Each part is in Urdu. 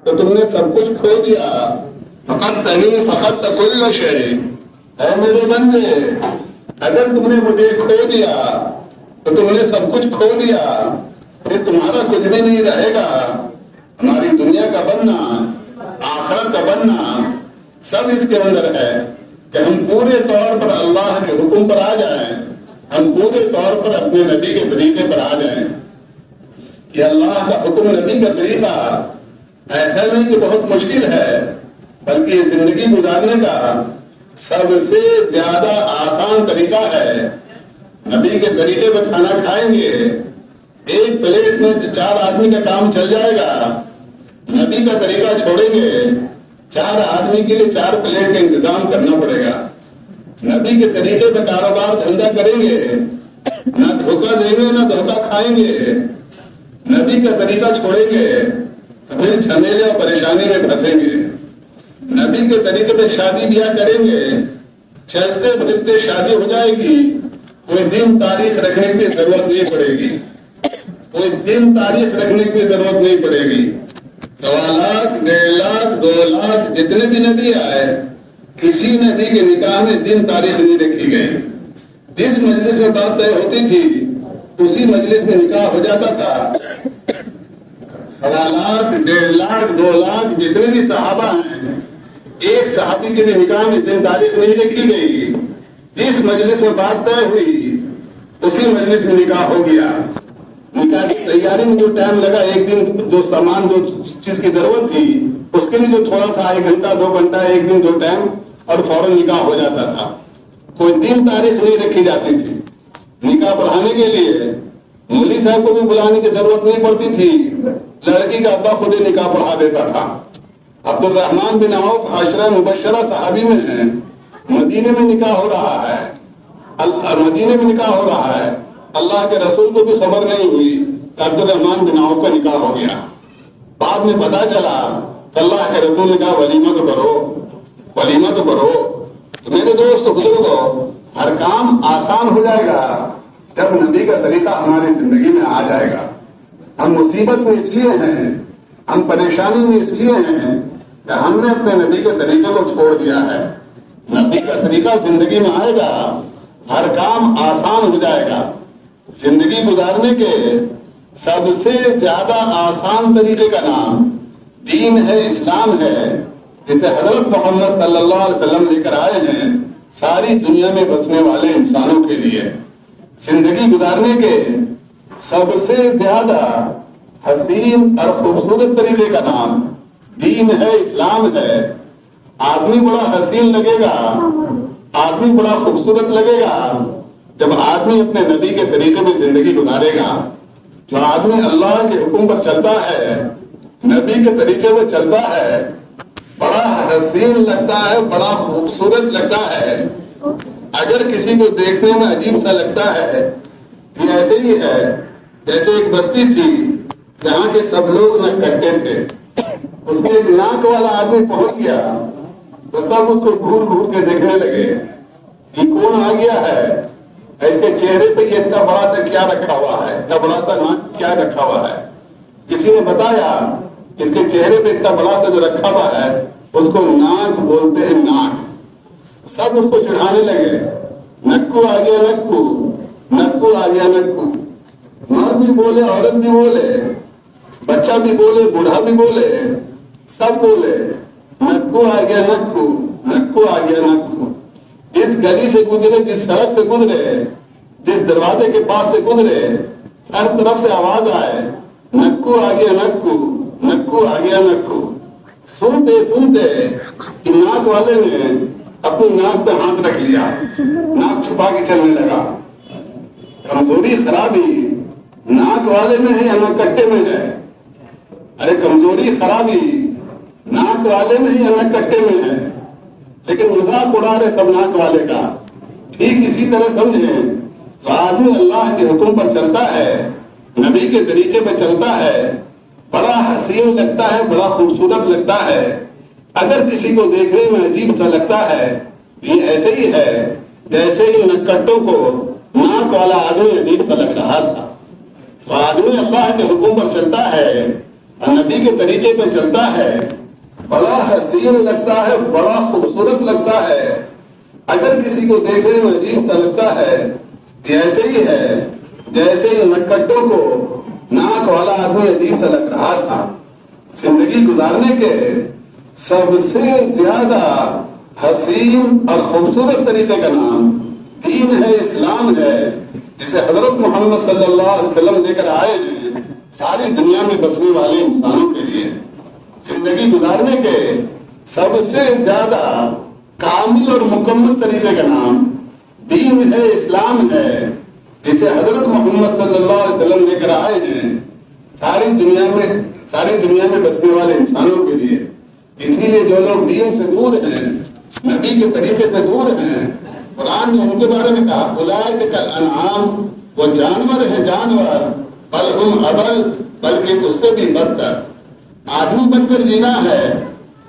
تو تم نے سب کچھ کھو دیا. فقط تنی فقط کل شیء. اے میرے بندے، اگر تم نے مجھے کھو دیا تو تم نے سب کچھ کھو دیا، پھر تمہارا کچھ بھی نہیں رہے گا. ہماری دنیا کا بننا، آخرت کا بننا سب اس کے اندر ہے کہ ہم پورے طور پر اللہ کے حکم پر آ جائیں، ہم پورے طور پر اپنے نبی کے طریقے پر آ جائیں. کہ اللہ کا حکم، نبی کا طریقہ ایسا نہیں کہ بہت مشکل ہے، بلکہ یہ زندگی گزارنے کا سب سے زیادہ آسان طریقہ ہے. نبی کے طریقے پر کھانا کھائیں گے، ایک پلیٹ میں 4 آدمی کا کام چل جائے گا. نبی کا طریقہ چھوڑیں گے، 4 آدمی کے لیے 4 پلیٹ کا انتظام کرنا پڑے گا. نبی کے طریقے پہ کاروبار دھندا کریں گے، نہ دھوکہ دیں گے نہ دھوکہ کھائیں گے. نبی کا طریقہ چھوڑیں گے تو پھر جھمیلے اور پریشانی میں پھنسیں گے. نبی کے طریقے پہ شادی بیاہ کریں گے، چلتے پھرتے شادی ہو جائے گی، کوئی دن تاریخ رکھنے کی ضرورت نہیں پڑے گی، کوئی دن تاریخ رکھنے کی ضرورت نہیں پڑے گی. 1.25 لاکھ 1.5 لاکھ 2 لاکھ جتنے بھی نبی آئے، کسی نبی کے نکاح میں دن تاریخ نہیں رکھی گئی. جس مجلس میں بات طے ہوتی تھی اسی مجلس میں نکاح ہو جاتا تھا. 1.25 لاکھ 1.5 لاکھ 2 لاکھ جتنے بھی صحابہ ہیں، ایک صحابی کے بھی نکاح میں دن تاریخ نہیں رکھی گئی. جس مجلس میں بات طے ہوئی اسی مجلس میں نکاح ہو گیا. نکاح کی تیاری میں جو ٹائم لگا، ایک دن جو سامان جو چیز کی ضرورت تھی اس کے لیے جو تھوڑا سا 1 گھنٹہ 2 گھنٹہ ایک دن جو ٹائم، اور فوراً نکاح ہو جاتا تھا. کوئی دن تاریخ نہیں رکھی جاتی تھی. نکاح پڑھانے کے لیے مولوی صاحب کو بھی بلانے کی ضرورت نہیں پڑتی تھی، لڑکی کا ابا خود ہی نکاح پڑھا دیتا تھا. عبد الرحمن بن عوف 10 مبشرہ صحابی میں ہیں. مدینے میں نکاح ہو رہا ہے، مدینے میں نکاح ہو رہا ہے. اللہ کے رسول کو بھی خبر نہیں ہوئی کہ عبد الرحمن بن عوف کا نکاح ہو گیا. بعد میں پتا چلا کہ اللہ کے رسول نے کہا ولیمہ تو کرو، ولیمہ تو کرو. تو میرے دوست بزرگوں، ہر کام آسان ہو جائے گا جب نبی کا طریقہ ہماری زندگی میں آ جائے گا. ہم مصیبت میں اس لیے ہیں، ہم پریشانی میں اس لیے ہیں کہ ہم نے اپنے نبی کے طریقے کو چھوڑ دیا ہے. نبی کا طریقہ زندگی میں آئے گا، ہر کام آسان ہو جائے گا. زندگی گزارنے کے سب سے زیادہ آسان طریقے کا نام دین ہے، اسلام ہے، جسے حضرت محمد صلی اللہ علیہ وسلم لے کر آئے ہیں ساری دنیا میں بسنے والے انسانوں کے لیے. زندگی گزارنے کے سب سے زیادہ حسین اور خوبصورت طریقے کا نام دین ہے، اسلام ہے. آدمی بڑا حسین لگے گا، آدمی بڑا خوبصورت لگے گا جب آدمی اپنے نبی کے طریقے میں زندگی گزارے گا. جو آدمی اللہ کے حکم پر چلتا ہے، نبی کے طریقے میں چلتا ہے، بڑا حسین لگتا ہے، بڑا خوبصورت لگتا ہے. اگر کسی کو دیکھنے میں عجیب سا لگتا ہے کہ ایسے ہی ہے جیسے ایک بستی تھی جہاں کے سب لوگ نک کٹتے تھے، اس میں ایک ناک والا آدمی پہنچ گیا تو سب اس کو گھور گھور کے دیکھنے لگے کہ کون آ گیا ہے، اس کے چہرے پہ یہ اتنا بڑا سا کیا رکھا ہوا ہے، اتنا بڑا سا ناک کیا رکھا ہوا ہے. کسی نے بتایا اس کے چہرے پہ اتنا بڑا سا جو رکھا ہوا ہے اس کو ناک بولتے ہیں، ناک. سب اس کو چڑھانے لگے، نکو آ گیا نکو، نکو آ گیا نکو. مرد بھی بولے، عورت بھی بولے، بچہ بھی بولے، بوڑھا بھی بولے، سب بولے نکو آ گیا نکو، نکو آ گیا نکو. جس گلی سے گزرے، جس سڑک سے گزرے، جس دروازے کے پاس سے گزرے، ہر طرف سے آواز آئے نکو آ گیا نکو، نکو آ گیا نکو. سنتے سنتے ناک والے نے اپنی ناک پہ ہاتھ رکھ لیا، ناک چھپا کے چلنے لگا. کمزوری خرابی ناک والے میں ہے یا ناک کٹے میں ہے؟ ارے کمزوری خرابی ناک والے میں ہے یا ناک کٹے میں ہے؟ لیکن مذاق اڑا رہے سب ناک والے کا. ٹھیک اسی طرح سمجھیں تو آدمی اللہ کے حکم پر چلتا ہے، نبی کے طریقے پہ چلتا ہے، بڑا حسین لگتا ہے، بڑا خوبصورت لگتا ہے. اگر کسی کو دیکھنے میں عجیب سا لگتا ہے، یہ ایسے ہی ہے جیسے ان نکٹوں کو ناک والا آدمی عجیب سا لگ رہا تھا. تو آدمی اللہ کے حکم پر چلتا ہے، نبی کے طریقے پہ چلتا ہے بڑا حسین لگتا ہے، بڑا خوبصورت لگتا ہے. اگر کسی کو دیکھنے میں عجیب سا لگتا ہے کہ ایسے ہی ہے جیسے نٹکٹوں کو ناک والا آدمی عجیب سا لگ رہا تھا. زندگی گزارنے کے سب سے زیادہ حسین اور خوبصورت طریقے کا نام دین ہے، اسلام ہے، جسے حضرت محمد صلی اللہ علیہ وسلم لے کر آئے ہیں ساری دنیا میں بسنے والے انسانوں کے لیے. زندگی گزارنے کے سب سے زیادہ کامل اور مکمل طریقے کا نام دین ہے، اسلام ہے، جسے حضرت محمد صلی اللہ علیہ وسلم لے کر آئے ہیں ساری دنیا میں بسنے والے انسانوں کے لیے. اسی لیے جو لوگ دین سے دور ہیں، نبی کے طریقے سے دور ہیں، قرآن نے ان کے بارے میں کہا اولئک کالانعام، وہ جانور ہے جانور، بل ہم اضل، بلکہ اس سے بھی بدتر. آدمی بن کر جینا ہے،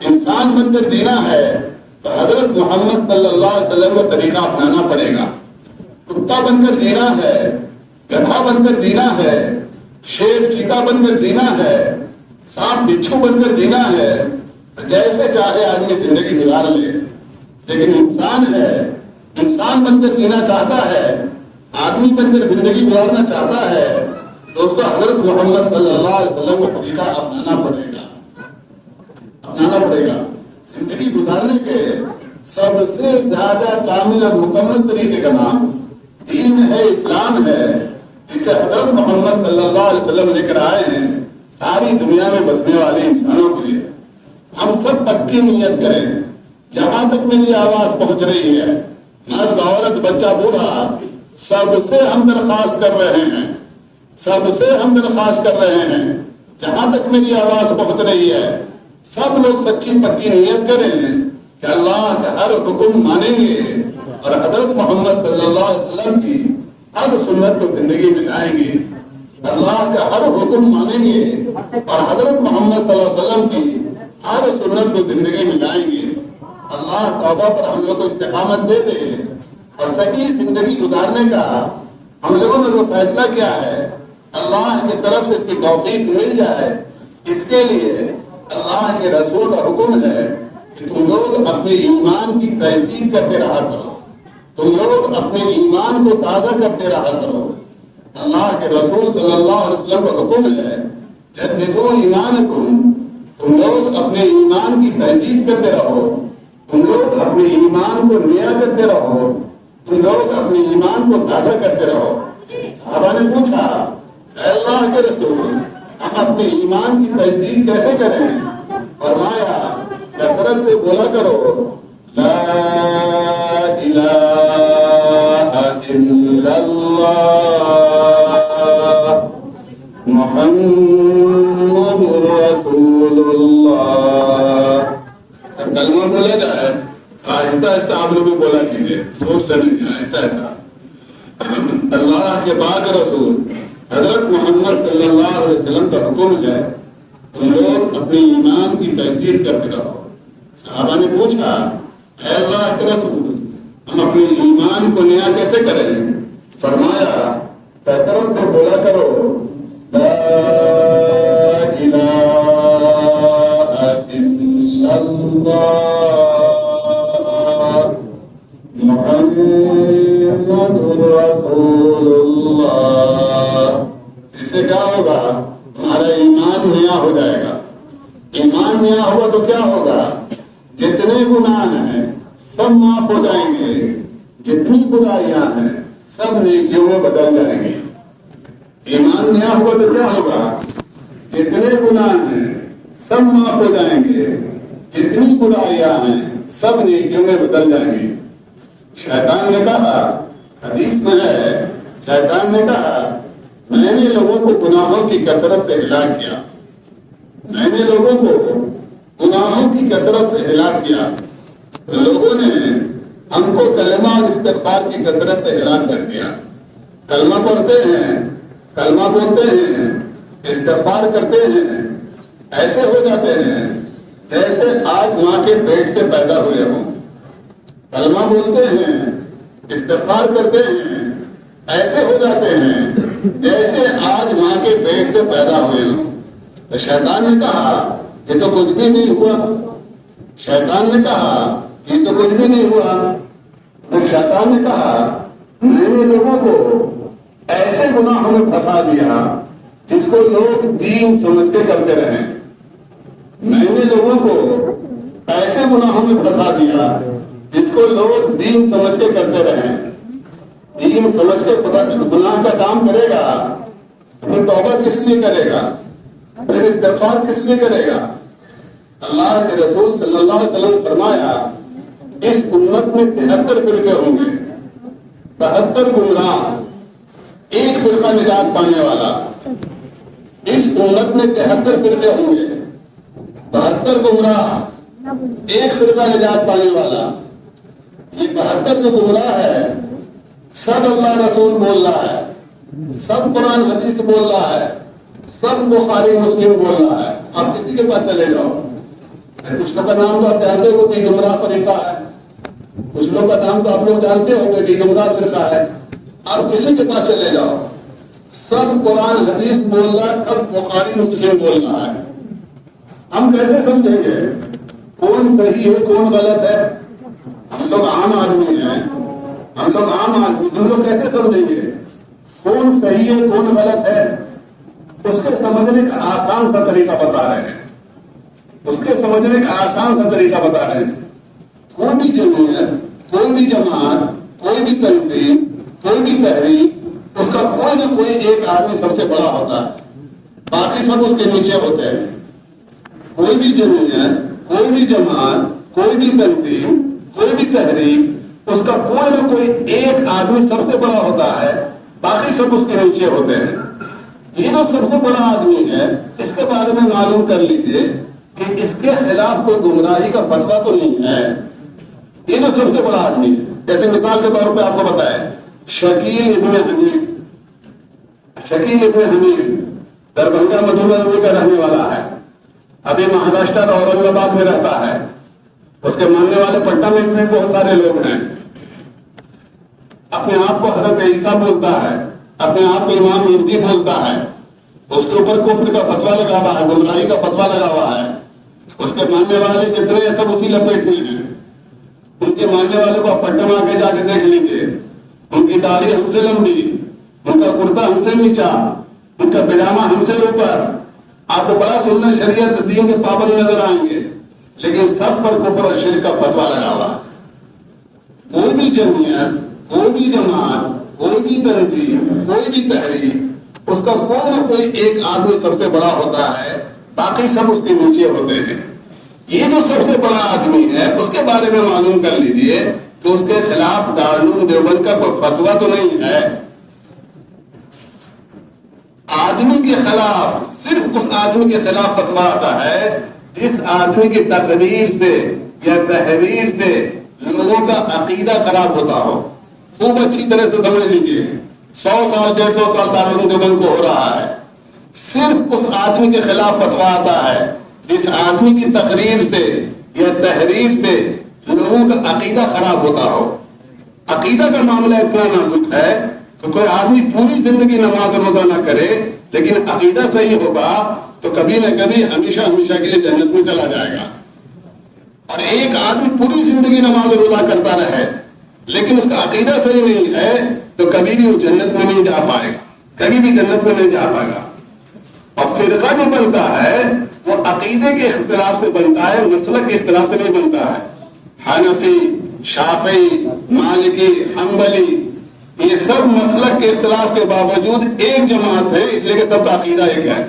انسان بن کر جینا ہے تو حضرت محمد صلی اللہ علیہ وسلم کا طریقہ اپنانا پڑے گا. کتا بن کر جینا ہے، گدھا بن کر جینا ہے، شیر چیتا بن کر جینا ہے، سانپ بچھو بن کر جینا ہے، جیسے چاہے آدمی زندگی گزار لے. لیکن انسان ہے، انسان بن کر جینا چاہتا ہے، آدمی بن کر زندگی گزارنا چاہتا ہے تو اس کو حضرت محمد صلی اللہ علیہ وسلم کا طریقہ اپنانا پڑے گا. زندگی گزارنے کے سب سے زیادہ کامل اور مکمل طریقے کا نام دین ہے، اسلام ہے، جسے حضرت محمد صلی اللہ علیہ وسلم لے کر آئے ہیں ساری دنیا میں بسنے والے انسانوں کے لیے. ہم سب پکی نیت کریں. جہاں تک میری آواز پہنچ رہی ہے، مرد عورت بچہ بوڑھا، سب سے ہم درخواست کر رہے ہیں، جہاں تک میری آواز پہنچ رہی ہے سب لوگ سچی پکی نیت کریں کہ اللہ کا ہر حکم مانیں گے اور حضرت محمد صلی اللہ علیہ وسلم کی ہر سنت کو زندگی میں لائیں گے. اللہ کا ہر حکم مانیں گے اور حضرت محمد صلی اللہ علیہ وسلم کی ہر سنت کو زندگی میں لائیں گے. اللہ توبہ پر ہم لوگ کو استقامت دے دے اور صحیح زندگی گزارنے کا ہم لوگوں نے جو فیصلہ کیا ہے اللہ کی طرف سے اس کی توفیق مل جائے. اس کے لیے اللہ کے رسول کا حکم ہے کہ تم لوگ اپنے ایمان کی تجدید کرتے رہا کرو، تم لوگ اپنے ایمان کو تازہ کرتے رہا کرو. اللہ کے رسول صلی اللہ علیہ وسلم کا حکم ہے جددوا ایمانکم، تم لوگ اپنے ایمان کی تجدید کرتے رہو، تم لوگ اپنے ایمان کو نیا کرتے رہو، تم لوگ اپنے ایمان کو تازہ کرتے رہو. صحابہ نے پوچھا اے اللہ کے رسول ہم اپنے ایمان کی تجدید کیسے کریں؟ فرمایا کثرت سے بولا کرو لا الہ الا اللہ محمد رسول اللہ. کلمہ بولا جائے آہستہ آہستہ آپ لوگ بھی بولا کیجیے، زور سے نہیں، آہستہ آہستہ. اللہ کے پاک رسول حضرت محمد صلی اللہ علیہ وسلم کا حکم ہے تم لوگ اپنے ایمان کی تجدید کرتے رہو. صحابہ نے پوچھا اے اللہ کے رسول ہم اپنے ایمان کو نیا کیسے کریں؟ فرمایا کثرت سے بولا کرو لا الہ الا اللہ محمد رسول اللہ. اس سے کیا ہوگا؟ ہمارا ایمان نیا ہو جائے گا. ایمان نیا ہوا تو کیا ہوگا؟ جتنے گناہ ہیں سب معاف ہو جائیں گے، جتنی برائیاں ہیں سب نیکیوں میں بدل جائیں گے. ایمان نیا ہوا تو کیا ہوگا؟ جتنے گناہ ہیں سب معاف ہو جائیں گے، جتنی برائیاں ہیں سب نیکیوں میں بدل جائیں گے. شیطان نے کہا، حدیث میں ہے، شیطان نے کہا میں نے لوگوں کو گناہوں کی کثرت سے ہلاک کیا، میں نے لوگوں کو گناہوں کی کثرت سے ہلاک کیا. لوگوں نے ہم کو کلمہ اور استغفار کی کثرت سے ہلاک کر دیا. کلمہ پڑھتے ہیں، کلمہ بولتے ہیں، استغفار کرتے ہیں، ایسے ہو جاتے ہیں جیسے آج ماں کے پیٹ سے پیدا ہوئے ہوں. کلمہ بولتے ہیں، استغفار کرتے ہیں، ایسے ہو جاتے ہیں جیسے آج ماں کے پیٹ سے پیدا ہوئے ہوں. تو شیطان نے کہا یہ تو کچھ بھی نہیں ہوا، شیطان نے کہا یہ تو کچھ بھی نہیں ہوا۔ پھر شیطان نے کہا میں نے لوگوں کو ایسے گناہوں میں پھنسا دیا جس کو لوگ دین سمجھ کے کرتے رہیں، میں نے لوگوں کو ایسے گناہوں میں پھنسا دیا جس کو لوگ دین سمجھ کے کرتے رہیں، دین سمجھ کے خدا کی گناہ کا کام کرے گا، پھر توبہ کس لیے کرے گا، پھر استغفار کس لیے کرے گا؟ اللہ کے رسول صلی اللہ علیہ وسلم فرمایا اس امت میں 73 فرقے ہوں گے، 72 گمراہ، ایک فرقہ نجات پانے والا۔ اس امت میں 73 فرقے ہوں گے، 72 گمراہ، ایک فرقہ نجات پانے والا۔ یہ 72 جو گمراہ ہے سب اللہ رسول بول رہا ہے، سب قرآن حدیث بول رہا ہے، سب بخاری مسلم بول رہا ہے۔ آپ کسی کے پاس چلے جاؤ، کچھ لوگ کا نام تو آپ جانتے ہو کہ گمراہ فرقہ ہے، کچھ لوگ کا نام تو آپ لوگ جانتے ہو کہ گمراہ فرقہ ہے۔ آپ کسی کے پاس چلے جاؤ، سب قرآن حدیث بول رہا ہے، سب بخاری مسلم بول رہا ہے۔ ہم کیسے سمجھیں گے کون صحیح ہے کون غلط ہے؟ ہم لوگ عام آدمی ہیں، ہم لوگ عام آدمی، ہم لوگ کیسے سمجھیں گے کون صحیح ہے کون غلط ہے؟ اس کے سمجھنے کا آسان سا طریقہ بتا رہے ہیں، اس کے سمجھنے کا آسان سا طریقہ بتا رہے ہیں۔ کوئی بھی جمعیت، کوئی بھی جماعت، کوئی بھی تنظیم، کوئی بھی تحریک، اس کا کوئی نہ کوئی ایک آدمی سب سے بڑا ہوتا ہے، باقی سب اس کے نیچے ہوتے ہیں۔ کوئی بھی جمعیت، کوئی بھی جماعت، کوئی بھی تنظیم، کوئی بھی تحریک، اس کا کوئی نہ کوئی ایک آدمی سب سے بڑا ہوتا ہے، باقی سب اس کے نیچے ہوتے ہیں۔ یہ جو سب سے بڑا آدمی ہے اس کے بارے میں معلوم کر لیجئے کہ اس کے خلاف کوئی گمراہی کا فتویٰ تو نہیں ہے۔ یہ جو سب سے بڑا آدمی ہے، جیسے مثال کے طور پہ آپ کو بتائے شکیل ابن حنیف، شکیل ابن حنیف دربھنگا مدھوبنی کا رہنے والا ہے، ابھی مہاراشٹر اور اورنگ آباد میں رہتا ہے۔ اس کے ماننے والے پٹنہ میں بھی بہت سارے لوگ ہیں۔ اپنے آپ کو حضرت عیسیٰ بولتا ہے، اپنے آپ کو امام مہدی بولتا ہے، اس کے اوپر کفر کا فتویٰ لگا ہوا ہے، گمراہی کا فتویٰ لگا ہوا ہے۔ اس کے ماننے والے جتنے ہیں سب اسی لپیٹ میں ہیں۔ ان کے ماننے والے کو آپ پٹنہ آ کے جا کے دیکھ لیجیے، ان کی داڑھی ہم سے لمبی، ان کا کرتا ہم سے نیچا، ان کا پجامہ ہم سے اوپر، آپ کو بڑا سنت شریعت دین کے پابند نظر آئیں گے، لیکن سب پر کفر اور شرک کا فتویٰ لگا ہوا۔ کوئی بھی جمعیت، کوئی بھی جماعت، کوئی بھی تنظیم، کوئی بھی تحریک، اس کا کوئی نہ کوئی ایک آدمی سب سے بڑا ہوتا ہے، باقی سب اس کے نیچے ہوتے ہیں۔ یہ جو سب سے بڑا آدمی ہے اس کے بارے میں معلوم کر لیجئے کہ اس کے خلاف دارالعلوم دیوبند کا کوئی فتویٰ تو نہیں ہے۔ آدمی کے خلاف صرف اس آدمی کے خلاف فتویٰ آتا ہے جس آدمی کی تقریر سے یا تحریر سے لوگوں کا عقیدہ خراب ہوتا ہو۔ خوب اچھی طرح سے سمجھ لیجیے، 100 سال 150 سال دارالعلوم دیوبند کو ہو رہا ہے، صرف اس آدمی کے خلاف فتویٰ آتا ہے جس آدمی کی تقریر سے یا تحریر سے لوگوں کا عقیدہ خراب ہوتا ہو۔ عقیدہ کا معاملہ اتنا نازک ہے کہ کوئی آدمی پوری زندگی نماز روزہ نہ کرے لیکن عقیدہ صحیح ہوگا تو کبھی نہ کبھی ہمیشہ ہمیشہ کے لیے جنت میں چلا جائے گا، اور ایک آدمی پوری زندگی نماز روزہ کرتا رہے لیکن اس کا عقیدہ صحیح نہیں ہے تو کبھی بھی وہ جنت میں نہیں جا پائے گا، کبھی بھی جنت میں نہیں جا پائے گا۔ اور فرقہ جو بنتا ہے وہ عقیدے کے اختلاف سے بنتا ہے، مسلک کے اختلاف سے نہیں بنتا ہے۔ حنفی، شافعی، مالکی، حنبلی، یہ سب مسلک کے اختلاف کے باوجود ایک جماعت ہے، اس لیے کہ سب کا عقیدہ ایک ہے۔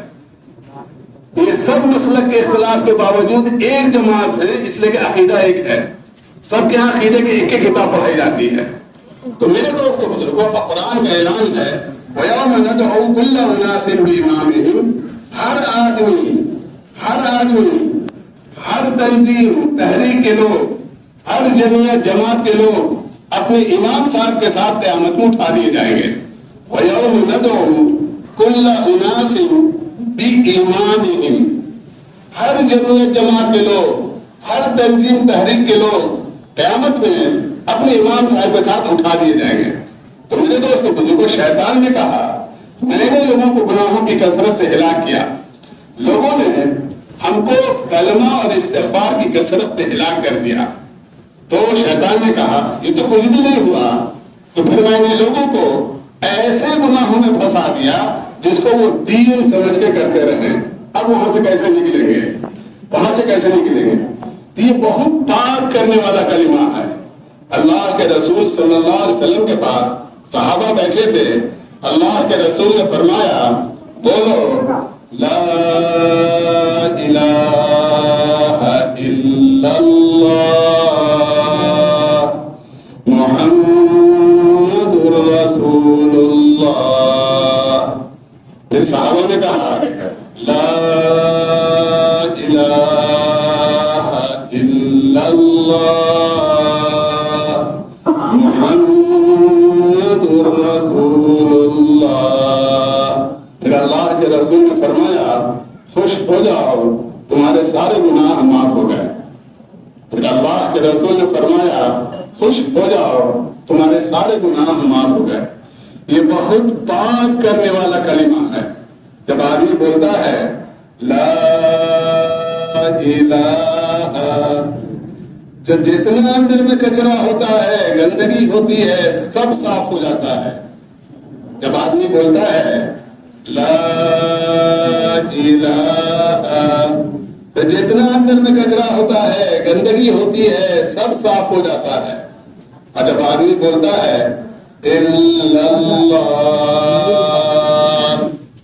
یہ سب مسلک کے اختلاف کے باوجود ایک جماعت ہے، اس لیے کہ عقیدہ ایک ہے۔ سب کے یہاں عقیدے کی ایک ایک کتاب پڑھائی جاتی ہے۔ تو میرے دوستوں بزرگوں کا قرآن کا اعلان ہے وَيَوْمَ نَدْعُو كُلَّ أُنَاسٍ بِإِمَامِهِمْ، ہر آدمی، ہر تنظیم، تحریک کے لوگ، ہر جماعت کے لوگ اپنے امام صاحب کے ساتھ قیامت میں اٹھا دیے جائیں گے۔ وَيَوْمَ نَدْعُو كُلَّ أُنَاسٍ بِإِمَامِهِمْ، ہر جماعت کے لوگ، ہر تنظیم تحریک کے لوگ قیامت میں اپنے امام صاحب کے ساتھ اٹھا دیے جائیں گے۔ تو میرے دوستوں بزرگوں، شیطان نے کہا میں نے لوگوں کو گناہوں کی کثرت سے ہلاک کیا، لوگوں نے ہم کو کلمہ اور استغفار کی کثرت سے ہلاک کر دیا. تو شیطان نے کہا یہ تو کچھ بھی نہیں ہوا. تو پھر میں نے لوگوں کو ایسے گناہوں میں پھنسا دیا جس کو وہ دین سمجھ کے کرتے رہے. اب وہاں سے کیسے نکلیں گے؟ یہ بہت پاک کرنے والا کلمہ ہے. اللہ کے رسول صلی اللہ علیہ وسلم کے پاس صحابہ بیٹھے تھے. اللہ کے رسول نے فرمایا بولو لا الہ الا اللہ محمد رسول اللہ. پھر صحابہ نے کہا لا الہ الا اللہ محمد رسول اللہ. پھر اللہ کے رسول نے فرمایا خوش ہو جاؤ تمہارے سارے گناہ معاف ہو گئے. پھر اللہ کے رسول نے فرمایا خوش ہو جاؤ تمہارے سارے گناہ معاف ہو گئے. یہ بہت پاک کرنے والا کلمہ ہے. جب آدمی بولتا ہے لا الہ، جو جتنا اندر میں کچرا ہوتا ہے گندگی ہوتی ہے سب صاف ہو جاتا ہے. جب آدمی بولتا ہے لا الہ، تو جتنا اندر میں کچرا ہوتا ہے گندگی ہوتی ہے سب صاف ہو جاتا ہے. اور جب آدمی بولتا ہے الا اللہ،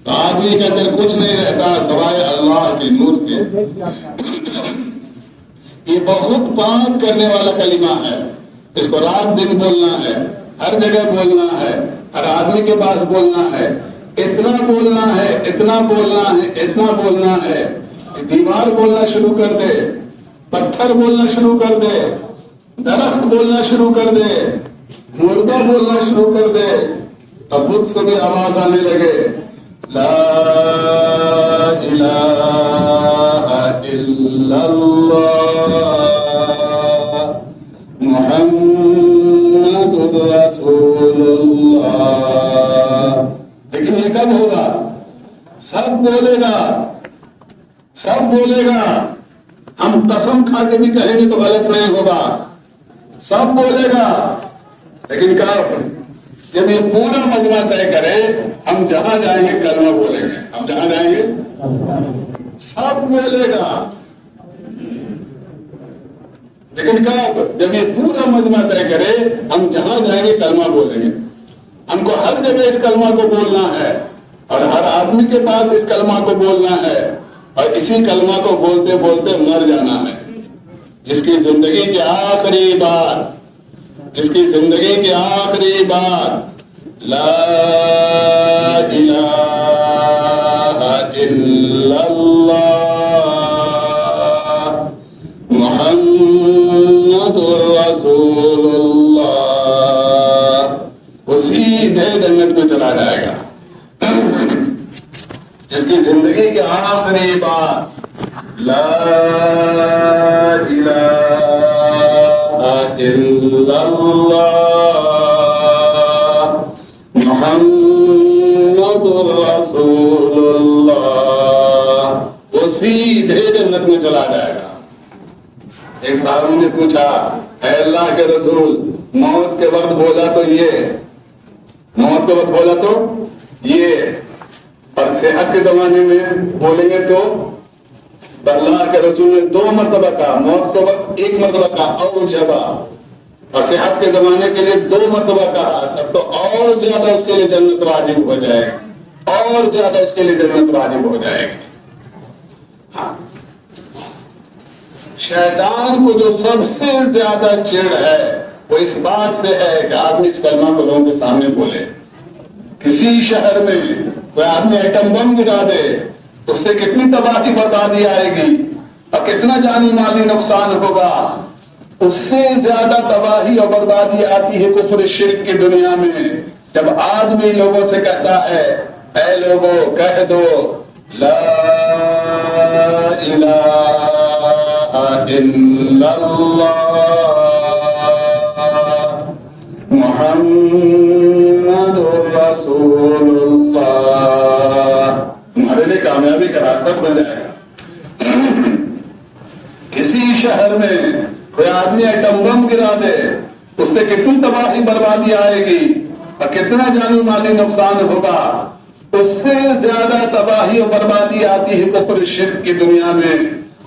تو آدمی کے اندر کچھ نہیں رہتا سوائے اللہ کے نور کے. یہ بہت پاک کرنے والا کلمہ ہے. اس کو رات دن بولنا ہے، ہر جگہ بولنا ہے، ہر آدمی کے پاس بولنا ہے. اتنا بولنا ہے، اتنا بولنا ہے، اتنا بولنا ہے. دیوار بولنا شروع کر دے، پتھر بولنا شروع کر دے، درخت بولنا شروع کر دے، مردہ بولنا شروع کر دے، اب خود سے بھی آواز آنے لگے لا الہ الا اللہ محمد رسول اللہ. لیکن یہ کب ہوگا؟ سب بولے گا، سب بولے گا. ہم قسم کھا کے بھی کہیں گے تو غلط نہیں ہوگا. سب بولے گا. لیکن کب؟ جب یہ پورا مجمع طے کرے ہم جہاں جائیں گے کلمہ بولیں گے. ہم جہاں جائیں گے سب بولے گا. لیکن کب؟ جب یہ پورا مجمع طے کرے ہم جہاں جائیں گے کلمہ بولیں گے. ہم کو ہر جگہ اس کلمہ کو بولنا ہے اور ہر آدمی کے پاس اس کلمہ کو بولنا ہے اور اسی کلمہ کو بولتے بولتے مر جانا ہے. جس کی زندگی کی آخری بات، جس کی زندگی کی آخری بات لا الہ الا اللہ محمد رسول اللہ، وہ سیدھے جنت میں چلا جائے گا. جس کی زندگی کی آخری بات لا الہ الا اللہ محمد رسول اللہ، وہ سیدھے جنت میں چلا جائے گا. ایک صحابی نے پوچھا اے اللہ کے رسول موت کے وقت بولا تو یہ، موت کے وقت بولا تو یہ، اور صحت کے زمانے میں بولیں گے تو اللہ کے رسول نے 2 مرتبہ کہا. موت کے وقت 1 مرتبہ کہا اور جبا، اور صحت کے زمانے کے لیے 2 مرتبہ کہا. تب تو اور زیادہ اس کے لیے جنت واجب ہو جائے گی، اور زیادہ اس کے لیے جنت واجب ہو جائے گی. شیطان کو جو سب سے زیادہ چڑ ہے وہ اس بات سے ہے کہ آدمی اس کلمہ کو لوگوں کے سامنے بولے. کسی شہر میں کوئی آدمی ایٹم بم گرا دے، اس سے کتنی تباہی بربادی آئے گی اور کتنا جانی مالی نقصان ہوگا. اس سے زیادہ تباہی اور بربادی آتی ہے کفر شرک کی دنیا میں، جب آدمی لوگوں سے کہتا ہے اے لوگوں کہہ دو لا الہ الا اللہ محمد رسول اللہ. تمہارے لیے کام کامیابی کا راستہ کھل جائے گا۔ کسی شہر میں کوئی آدمی ایٹم بم گرا دے، اس سے کتنی تباہی بربادی آئے گی اور کتنا جانی مالی نقصان ہوگا، اس سے زیادہ تباہی اور بربادی آتی ہے کفر شرک کی دنیا میں،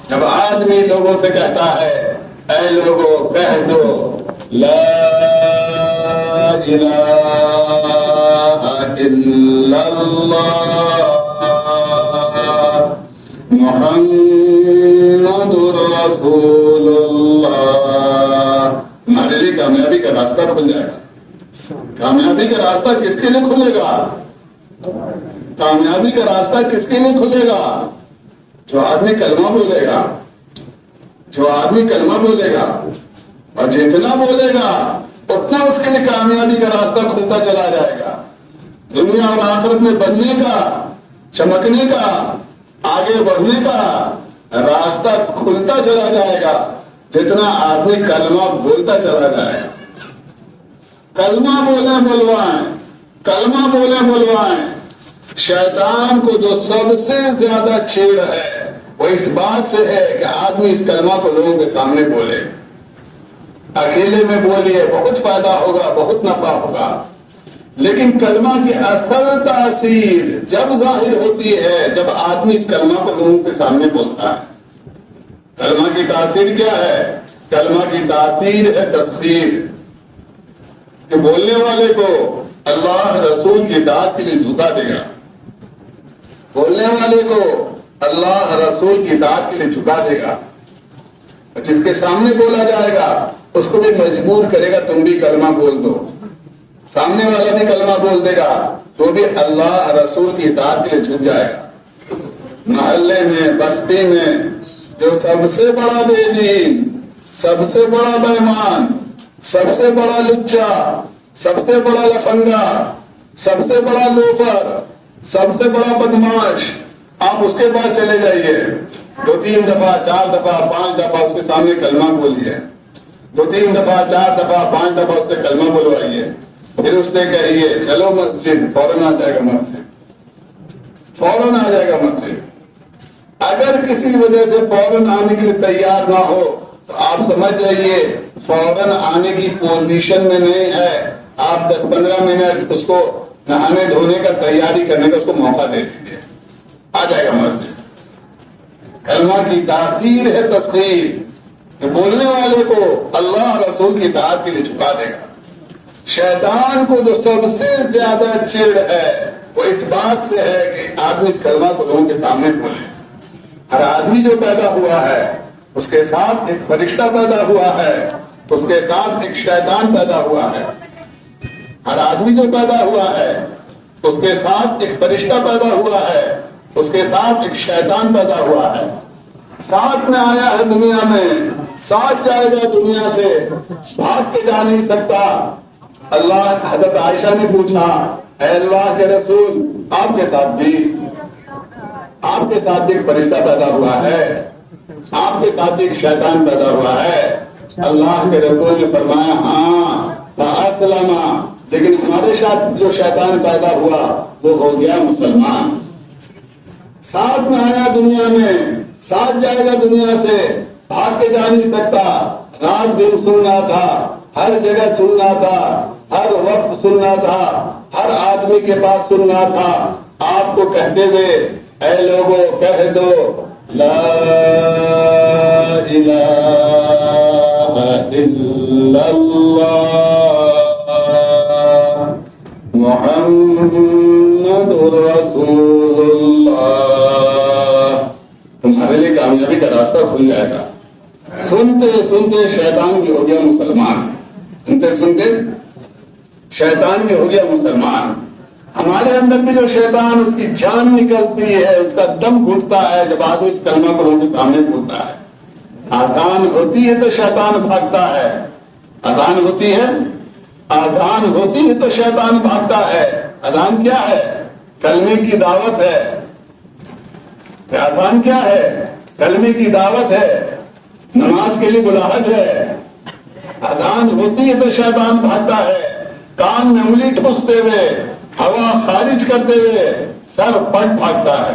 جب آدمی لوگوں سے کہتا ہے اے لوگوں کہہ دو لا الہ الا اللہ محمد رسول اللہ، ہمارے لیے کامیابی کا راستہ کھل جائے گا۔ کامیابی کا راستہ کس کے لیے کھلے گا؟ کامیابی کا راستہ کس کے لیے کھلے گا؟ جو آدمی کلمہ بولے گا، جو آدمی کلمہ بولے گا، اور جتنا بولے گا اتنا اس کے لیے کامیابی کا راستہ کھلتا چلا جائے گا۔ دنیا اور آخرت میں بننے کا، چمکنے کا، آگے بڑھنے کا راستہ کھلتا چلا جائے گا جتنا آدمی کلمہ بولتا چلا جائے گا۔ کلمہ بولیں بلوائیں، کلمہ بولیں بلوائیں۔ شیطان کو جو سب سے زیادہ چھیڑ ہے وہ اس بات سے ہے کہ آدمی اس کلمہ کو لوگوں کے سامنے بولے۔ اکیلے میں بولیے بہت فائدہ ہوگا، بہت نفع ہوگا، لیکن کلمہ کی اصل تاثیر جب ظاہر ہوتی ہے جب آدمی اس کلمہ کو لوگوں کے سامنے بولتا ہے۔ کلمہ کی تاثیر کیا ہے؟ کلمہ کی تاثیر ہے تسخیر، کہ بولنے والے کو اللہ رسول کی اطاعت کے لیے جھکا دے گا، بولنے والے کو اللہ رسول کی اطاعت کے لیے جھکا دے گا، جس کے سامنے بولا جائے گا اس کو بھی مجبور کرے گا تم بھی کلمہ بول دو، سامنے والا بھی کلمہ بول دے گا تو بھی اللہ رسول کی اطاعت کے لیے جھک جائے گا۔ محلے میں، بستی میں جو سب سے بڑا بے دین، سب سے بڑا بےمان، سب سے بڑا لچا، سب سے بڑا لفنگا، سب سے بڑا لوفر، سب سے بڑا بدماش، آپ اس کے بعد چلے جائیے، 2-3 دفعہ 4 دفعہ 5 دفعہ اس کے سامنے کلمہ بولیے، 2-3 دفعہ 4 دفعہ 5 دفعہ اس سے کلمہ بلوائیے، پھر اس نے کہیے چلو مسجد، فوراً آ جائے گا مسجد، فوراً آ جائے گا مسجد۔ اگر کسی وجہ سے فوراً آنے کے لیے تیار نہ ہو تو آپ سمجھ جائیے فوراً آنے کی پوزیشن میں نہیں ہے، آپ 10-15 منٹ اس کو نہانے دھونے کا تیاری کرنے کا اس کو موقع دے دیجیے، آ جائے گا مسجد۔ کلمہ کی تاثیر ہے تسخیر، کہ بولنے والے کو اللہ رسول کی اطاعت کے لیے جھکا دے گا۔ شیطان کو جو سب سے زیادہ چڑ ہے وہ اس بات سے ہے کہ آدمی اس کلمہ کو لوگوں کے سامنے بولے۔ ہر آدمی جو پیدا ہوا ہے اس کے ساتھ ایک فرشتہ پیدا ہوا ہے، اس کے ساتھ ایک شیطان پیدا ہوا ہے۔ ہر آدمی جو پیدا ہوا ہے اس کے ساتھ ایک فرشتہ پیدا ہوا ہے، اس کے ساتھ ایک شیطان پیدا ہوا ہے۔ ساتھ میں آیا ہے دنیا میں، ساتھ جائے گا دنیا سے، بھاگ کے جا نہیں سکتا۔ اللہ حضرت عائشہ نے پوچھا اے اللہ کے رسول آپ کے ساتھ بھی ایک فرشتہ پیدا ہوا ہے، آپ کے ساتھ بھی ایک شیطان پیدا ہوا ہے۔ اللہ کے رسول نے فرمایا ہاں فاسلم، لیکن ہمارے ساتھ جو شیطان پیدا ہوا وہ ہو گیا مسلمان۔ ساتھ میں آیا دنیا میں، ساتھ جائے گا دنیا سے، بھاگ کے جا نہیں سکتا، رات دن سننا تھا، ہر جگہ سننا تھا، ہر وقت سننا تھا، ہر آدمی کے پاس سننا تھا۔ آپ کو کہتے ہوئے اے لوگوں کہہ دو لا الہ الا اللہ محمد رسول اللہ، تمہارے لیے کامیابی کا راستہ کھل جائے گا۔ سنتے سنتے شیطان بھی ہو گیا مسلمان، سنتے سنتے شیطان بھی ہو گیا مسلمان۔ ہمارے اندر بھی جو شیطان اس کی جان نکلتی ہے، اس کا دم گھٹتا ہے جب آدمی اس کلمہ کو لوگوں کے سامنے بولتا ہے۔ آزان ہوتی ہے تو شیطان بھاگتا ہے، آزان ہوتی ہے، آزان ہوتی ہے تو شیطان بھاگتا ہے۔ اذان کیا ہے؟ کلمے کی دعوت ہے۔ آزان کیا ہے؟ کلمے کی دعوت ہے، نماز کے لیے بلاہٹ ہے۔ اذان ہوتی ہے تو شیطان بھاگتا ہے، کان میں انگلی ٹھوستے ہوئے، ہوا خارج کرتے ہوئے، سر پٹ بھاگتا ہے۔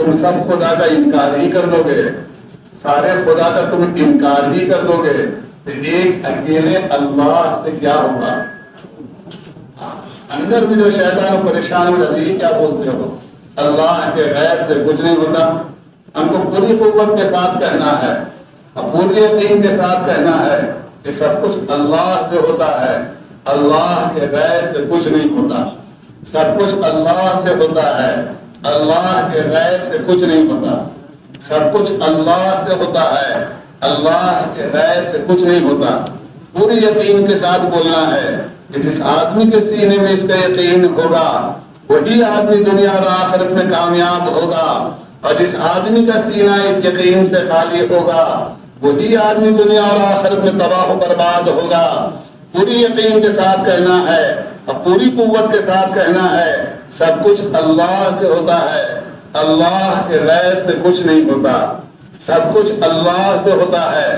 تم سب خدا کا انکار ہی کر دو گے، سارے خدا کا تم انکار ہی کر دو گے، تو ایک اکیلے اللہ سے کیا ہوگا؟ اندر میں جو شیطان پریشان ہو جاتی ہے، کیا بولتے ہو؟ اللہ کے غیر سے کچھ نہیں ہوتا۔ ہم کو پوری قوت کے ساتھ کہنا ہے اور پوری یقین کے ساتھ کہنا ہے کہ سب کچھ اللہ سے ہوتا ہے، اللہ کے غیر سے کچھ نہیں ہوتا۔ سب کچھ اللہ سے ہوتا ہے، اللہ کے غیر سے کچھ نہیں ہوتا۔ سب کچھ اللہ سے ہوتا ہے، اللہ کے غیر سے کچھ نہیں ہوتا۔ پوری یقین کے ساتھ بولنا ہے کہ جس آدمی کے سینے میں اس کا یقین ہوگا وہی آدمی دنیا اور آخرت میں کامیاب ہوگا، اور جس آدمی کا سینہ اس یقین سے خالی ہوگا وہی آدمی دنیا اور آخرت میں تباہ و برباد ہوگا۔ پوری یقین کے ساتھ کہنا ہے اور پوری قوت کے ساتھ کہنا ہے سب کچھ اللہ سے ہوتا ہے، اللہ کے غیر سے کچھ نہیں ہوتا۔ سب کچھ اللہ سے ہوتا ہے،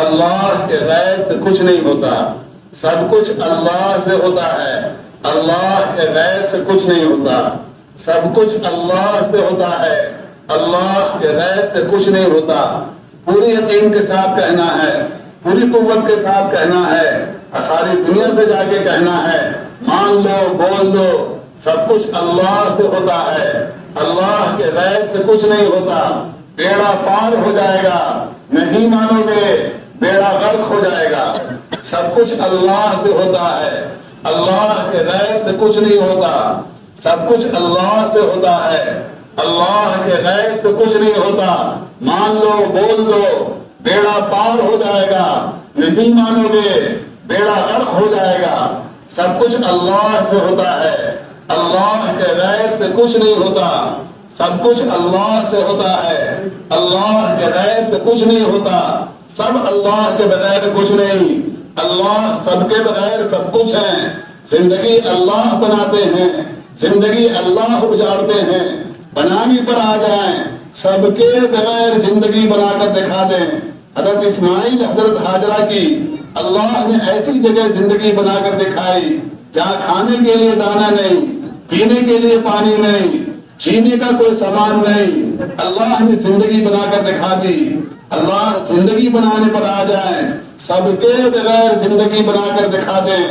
اللہ کے غیر سے کچھ نہیں ہوتا۔ سب کچھ اللہ سے ہوتا ہے، اللہ کے غیر سے کچھ نہیں ہوتا۔ سب کچھ اللہ سے ہوتا ہے، اللہ کے غیر سے کچھ نہیں ہوتا۔ پوری یقین کے ساتھ کہنا ہے، پوری قوت کے ساتھ کہنا ہے، اور ساری دنیا سے جا کے کہنا ہے، مان لو، بول دو، سب کچھ اللہ سے ہوتا ہے، اللہ کے غیر سے کچھ نہیں ہوتا۔ بیڑا پار ہو جائے گا، نہیں مانو گے بیڑا غرق ہو جائے گا۔ سب کچھ اللہ سے ہوتا ہے، اللہ کے غیر سے کچھ نہیں ہوتا۔ سب کچھ اللہ سے ہوتا ہے، اللہ کے غیر سے کچھ نہیں ہوتا۔ مان لو، بول دو، بیڑا پار ہو جائے گا، نہیں مانو گے بیڑا غرق ہو جائے گا۔ سب کچھ اللہ سے ہوتا ہے، اللہ کے غیر سے کچھ نہیں ہوتا۔ سب کچھ اللہ سے ہوتا ہے، اللہ کے غیر سے کچھ نہیں ہوتا۔ سب اللہ کے بغیر کچھ نہیں، اللہ سب کے بغیر سب کچھ ہے۔ زندگی اللہ بناتے ہیں، زندگی اللہ اجارتے ہیں۔ بنانے پر آ جائیں، سب کے بغیر زندگی بنا کر دکھا دیں۔ حضرت اسماعیل، حضرت ہاجرہ کی اللہ نے ایسی جگہ زندگی بنا کر دکھائی جہاں کھانے کے لیے دانا نہیں، پینے کے لیے پانی نہیں، جینے کا کوئی سامان نہیں، اللہ نے زندگی بنا کر دکھا دی۔ اللہ زندگی بنانے پر آ جائیں، سب کے بغیر زندگی بنا کر دکھا دیں۔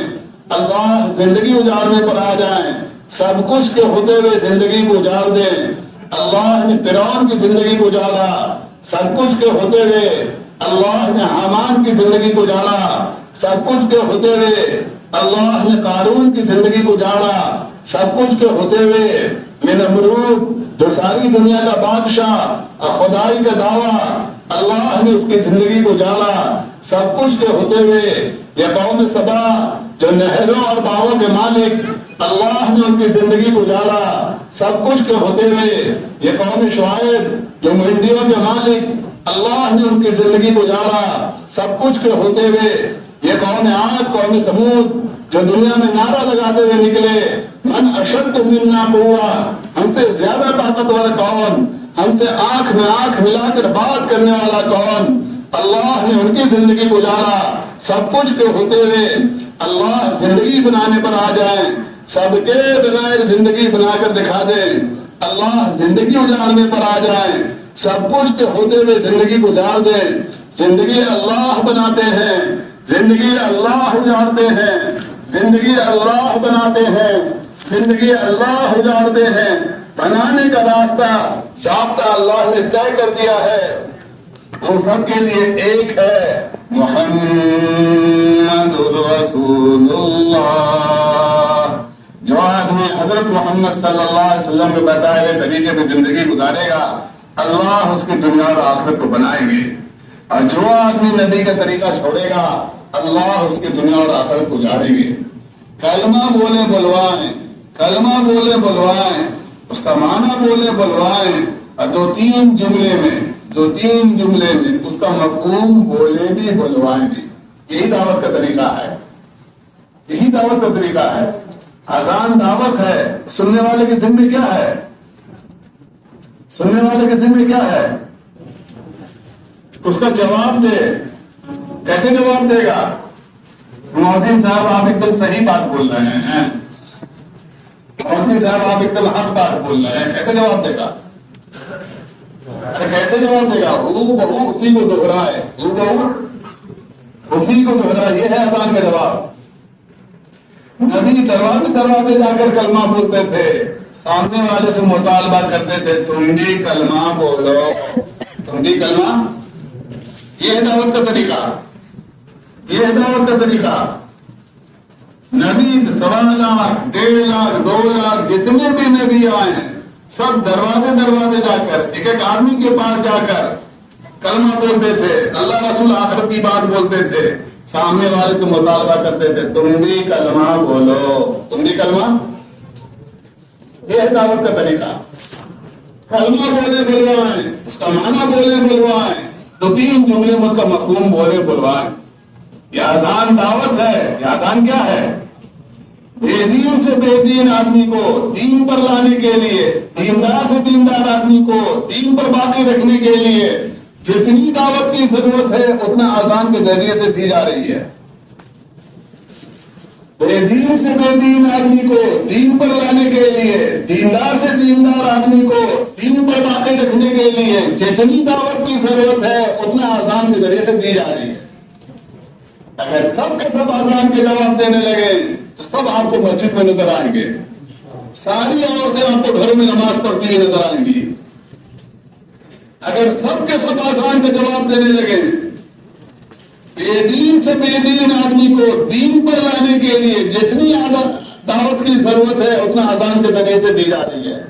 اللہ زندگی اجارنے پر آ جائیں، سب کچھ کے ہوتے ہوئے زندگی کو اجار دیں۔ اللہ نے فرعون کی زندگی کو اجالا، سب کچھ کے ہوتے ہوئے۔ اللہ نے حامان کی زندگی کو اجالا، سب کچھ کے ہوتے ہوئے۔ اللہ نے قارون کی زندگی کو اجالا، سب کچھ کے ہوتے ہوئے۔ نمرود جو ساری دنیا کا بادشاہ اور خدائی کا دعویٰ، اللہ نے اس کی زندگی کو اجالا، سب کچھ کے ہوتے ہوئے۔ یہ قوم سبا جو نہروں اور باغوں کے مالک، اللہ نے ان کی زندگی کو اجالا، سب کچھ کے ہوتے ہوئے۔ یہ قوم شعیب جو منڈیوں کے مالک، اللہ نے ان کی زندگی کو اجالا، سب کچھ کے ہوتے ہوئے۔ یہ قوم عاد، قوم سمود جو دنیا میں نعرہ لگاتے ہوئے نکلے، من اشد منا قوہ، ہم سے زیادہ طاقتور کون، ہم سے آنکھ میں آنکھ ملا کر بات کرنے والا کون، اللہ نے ان کی زندگی کو اجالا، سب کچھ کے ہوتے ہوئے۔ اللہ زندگی بنانے پر آ جائیں، سب کے بغیر زندگی بنا کر دکھا دیں۔ اللہ زندگی اجارنے پر آ جائیں، سب کچھ کے ہوتے ہوئے زندگی کو اجار دیں۔ زندگی اللہ بناتے ہیں، زندگی اللہ اجارتے ہیں، زندگی اللہ بناتے ہیں، زندگی اللہ اجارتے ہیں۔ بنانے کا راستہ ضابطہ اللہ نے طے کر دیا ہے، وہ سب کے لیے ایک ہے، محمد رسول اللہ۔ جو آدمی حضرت محمد صلی اللہ علیہ وسلم کے بتائے ہوئے طریقے پہ زندگی گزارے گا، اللہ اس کی دنیا اور آخرت کو بنائیں گے، اور جو آدمی نبی کا طریقہ چھوڑے گا، اللہ اس کی دنیا اور آخرت کو اجاڑیں گے۔ کلمہ بولے بلوائیں، کلمہ بولے بلوائیں، اس کا معنی بولے بلوائیں، اور دو تین جملے میں اس کا مفہوم بولے بھی بلوائیں بھی۔ یہی دعوت کا طریقہ ہے، یہی دعوت کا طریقہ ہے۔ اذان دعوت ہے، سننے والے کے ذمہ کیا ہے؟ سننے والے کے ذمہ کیا ہے؟ اس کا جواب دے۔ کیسے جواب دے گا؟ مؤذن صاحب آپ ایک دم صحیح بات بول رہے ہیں، مؤذن صاحب آپ ایک دم حق بات بول رہے ہیں، کیسے جواب دے گا؟ کیسے جواب دے گا؟ ہو بہو اسی کو دوہرائے، ہو بہو اسی کو دوہرائے، یہ ہے اذان کا جواب۔ نبی دروازے دروازے جا کر کلمہ بولتے تھے، سامنے والے سے مطالبہ کرتے تھے تم بھی کلمہ بولو، تم بھی کلمہ۔ یہ ہے دعوت کا طریقہ، یہ ہے دعوت کا طریقہ۔ نبی 1.25 لاکھ 1.5 لاکھ 2 لاکھ جتنے بھی نبی آئے ہیں سب دروازے دروازے جا کر ایک ایک آدمی کے پاس جا کر کلمہ بولتے تھے، اللہ رسول آخرت کی بات بولتے تھے، سامنے والے سے مطالبہ کرتے تھے تم بھی کلمہ بولو، تم بھی کلمہ۔ یہ ہے دعوت کا طریقہ۔ کلمہ بولے بلوائیں، اس کا معنی بولے بلوائیں، 2-3 جملے میں اس کا مفہوم بولے بلوائیں۔ یہ اذان دعوت ہے۔ یہ اذان کیا ہے؟ بے دین سے بے دین آدمی کو دین پر لانے کے لیے، دیندار سے دیندار آدمی کو دین پر باقی رکھنے کے لیے جتنی دعوت کی ضرورت ہے اتنا اذان کے ذریعے سے دی جا رہی ہے۔ بے دین سے بے دین آدمی کو دین پر لانے کے لیے، دیندار سے دیندار آدمی کو دین پر باقی رکھنے کے لیے جتنی دعوت کی ضرورت ہے اتنا اذان کے ذریعے سے دی جا رہی ہے۔ اگر سب کے سب اذان کے جواب دینے لگے تو سب آپ کو مسجد میں نظر آئیں گے، ساری عورتیں آپ کو گھروں میں نماز پڑھتی ہوئی نظر آئیں گی۔ اگر سب کے سب اذان کا جواب دینے لگے، بے دین سے بے دین آدمی کو دین پر لانے کے لیے جتنی دعوت کی ضرورت ہے اتنا اذان کے ذریعے سے دی جا رہی ہے۔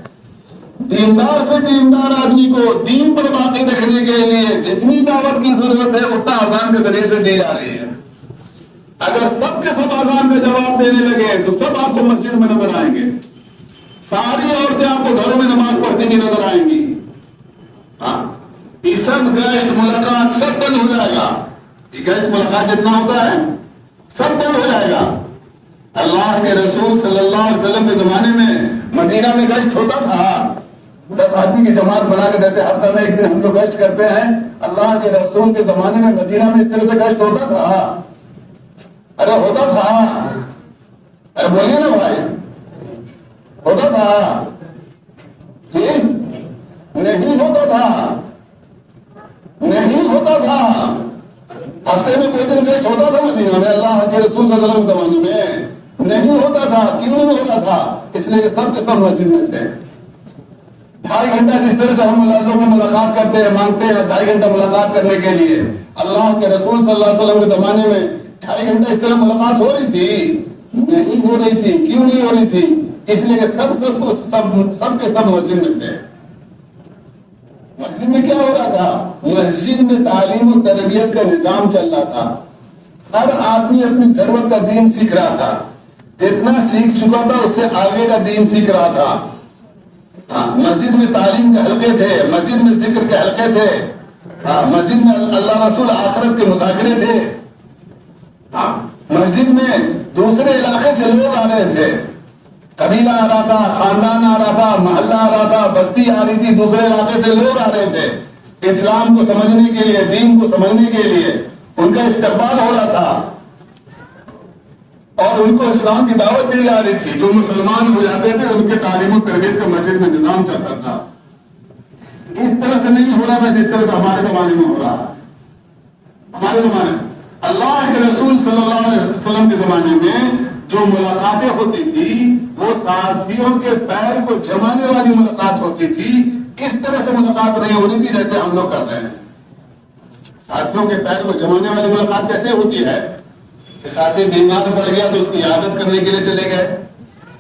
دیندار سے دیندار آدمی کو دین پر باقی رکھنے کے لیے جتنی دعوت کی ضرورت ہے اتنا اذان کے ذریعے سے دی جا رہی ہے۔ اگر سب کے سب اذان کا جواب دینے لگے تو سب آپ کو مسجد میں نظر آئیں گے، ساری عورتیں آپ کو گھروں میں نماز پڑھتی ہوئی نظر آئیں گی۔ یہ سب گشت ملاقات سب بند ہو جائے گا۔ یہ گشت ملاقات جتنا ہوتا ہے سب بند ہو جائے گا۔ اللہ کے رسول صلی اللہ علیہ وسلم کے زمانے میں مدینہ میں گشت ہوتا تھا، 10 آدمی کی جماعت بنا کے، جیسے ہفتہ میں ایک دن ہم لوگ گشت کرتے ہیں، اللہ کے رسول کے زمانے میں مدینہ میں اس طرح سے گشت ہوتا تھا۔ ارے ہوتا تھا، ارے بولیے نا بھائی، ہوتا تھا جی؟ نہیں ہوتا تھا، نہیں ہوتا تھا۔ ہفتے میں کوئی دن گشت ہوتا تھا مدینہ میں اللہ کے رسول صلی اللہ علیہ وسلم کے زمانے میں؟ نہیں ہوتا تھا۔ کیوں نہیں ہوتا تھا؟ اس لیے کہ سب کے سب مسجد میں تھے۔ 2.5 گھنٹہ جس طرح سے ہم اللہ میں ملاقات کرتے ہیں، مانگتے ہیں 2.5 گھنٹہ ملاقات کرنے کے لیے، اللہ کے رسول صلی اللہ علیہ وسلم کے زمانے میں 2.5 گھنٹہ اس طرح ملاقات ہو رہی تھی؟ نہیں ہو رہی تھی۔ کیوں نہیں ہو رہی تھی؟ اس لیے کہ سب کے سب مسجد میں تھے۔ مسجد میں کیا ہو رہا تھا؟ مسجد میں تعلیم و تربیت کا نظام چل رہا تھا۔ ہر آدمی اپنی ضرورت کا دین سیکھ رہا تھا، جتنا سیکھ چکا تھا اس سے آگے کا دین سیکھ رہا تھا۔ مسجد میں تعلیم کے حلقے تھے، مسجد میں ذکر کے حلقے تھے، مسجد میں اللہ رسول آخرت کے مذاکرے تھے، مسجد میں دوسرے علاقے سے لوگ آ رہے تھے، قبیلہ آ رہا تھا، خاندان آ رہا تھا، محلہ آ رہا تھا، بستی آ رہی تھی، دوسرے علاقے سے لوگ آ رہے تھے اسلام کو سمجھنے کے لیے، دین کو سمجھنے کے لیے۔ ان کا استقبال ہو رہا تھا اور ان کو اسلام کی دعوت دی جا رہی تھی۔ جو مسلمان ہو جاتے تھے ان کے تعلیم و تربیت کا مسجد میں نظام چلتا تھا۔ اس طرح سے نہیں ہو رہا تھا جس طرح سے ہمارے زمانے میں ہو رہا ہے۔ ہمارے زمانے میں اللہ کے رسول صلی اللہ علیہ وسلم کے زمانے میں جو ملاقاتیں ہوتی تھی وہ ساتھیوں کے پیر کو جمانے والی ملاقات ہوتی تھی۔ اس طرح سے ملاقات نہیں ہو رہی تھی جیسے ہم لوگ کر رہے ہیں۔ ساتھیوں کے پیر کو جمانے والی ملاقات کیسے ہوتی ہے کہ ساتھی بیمار پڑ گیا تو اس کی عیادت کرنے کے لیے چلے گئے،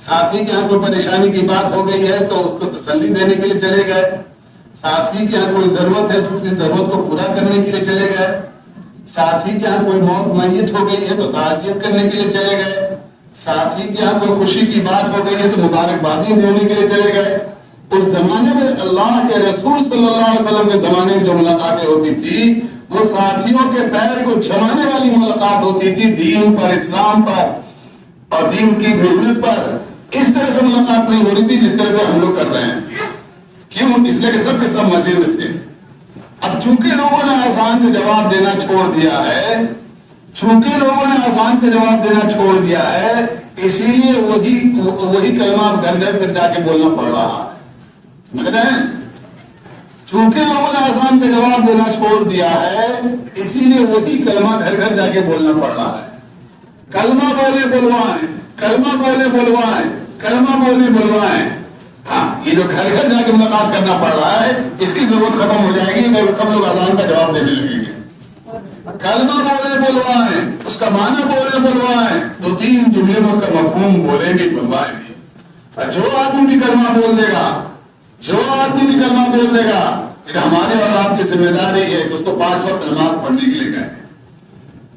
ساتھی کے یہاں کوئی پریشانی کی بات ہو گئی ہے تو اس کو تسلی دینے کے لیے چلے گئے، ساتھی کے یہاں کوئی ضرورت ہے تو اس کی ضرورت کو پورا کرنے کے لیے چلے گئے، ساتھی کے یہاں کوئی موت میت ہو گئی ہے تو تعزیت کرنے کے لیے چلے گئے، ساتھی کے یہاں کوئی خوشی کی بات ہو گئی ہے تو مبارکبادی دینے کے لیے چلے گئے۔ اس زمانے میں اللہ کے رسول صلی اللہ علیہ وسلم کے زمانے میں جو ملاقاتیں ہوتی تھی وہ ساتھیوں کے پیر کو جمانے والی ملاقات ہوتی تھی، دین پر، اسلام پر اور دین کی محنت پر۔ اس طرح سے ملاقات نہیں ہو رہی تھی جس طرح سے ہم لوگ کر رہے ہیں۔ کیوں؟ اس لیے کہ سب کے سب مسجد میں تھے۔ اب چونکہ لوگوں نے آسان کا جواب دینا چھوڑ دیا ہے، چونکہ لوگوں نے آسان کا جواب دینا چھوڑ دیا ہے، اسی لیے وہی کلمہ اب گھر گھر کر جا کے بولنا پڑ رہا ہے۔ سمجھ رہے ہیں؟ چونکہ لوگوں نے اذان کا جواب دینا چھوڑ دیا ہے، اسی لیے وہی کلمہ گھر گھر جا کے بولنا پڑ رہا ہے. کلمہ بولے بلوائیں، کلمہ بولے بلوائیں، کلمہ بولے بلوائیں. ہاں، یہ جو گھر گھر جا کے ملاقات کرنا پڑ رہا ہے، اس کی ضرورت ختم ہو جائے گی جب سب لوگ اذان کا جواب دینے لگیں گے. کلمہ بولے بلوائیں، اس کا معنی بولے بلوائیں، دو تین جملے میں اس کا مفہوم بولیں گے بلوائیں گے. اور جو آدمی بھی کلمہ بول دے گا، جو آدمی بھی کلمہ بول دے گا، پھر ہمارے اور آپ کی ذمہ داری ہے کہ اس کو 5 وقت نماز پڑھنے کے لیے کہیں.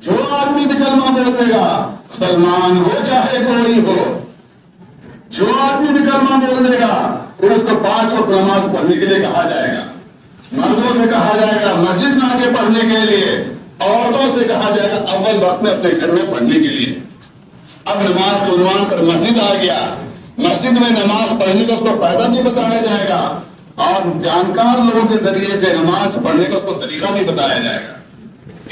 جو آدمی بھی کلمہ بول دے گا، مسلمان ہو چاہے کوئی ہو، جو آدمی بھی کلمہ بول دے گا پھر اس کو 5 وقت نماز پڑھنے کے لیے کہا جائے گا. مردوں سے کہا جائے گا مسجد میں آگے پڑھنے کے لیے، عورتوں سے کہا جائے گا اول وقت میں اپنے گھر میں پڑھنے کے لیے. اب نماز کو عنوان کر مسجد آ گیا، مسجد میں نماز پڑھنے کا اس کو فائدہ بھی بتایا جائے گا اور جانکار لوگوں کے ذریعے سے نماز پڑھنے کا اس کو طریقہ بھی بتایا جائے گا.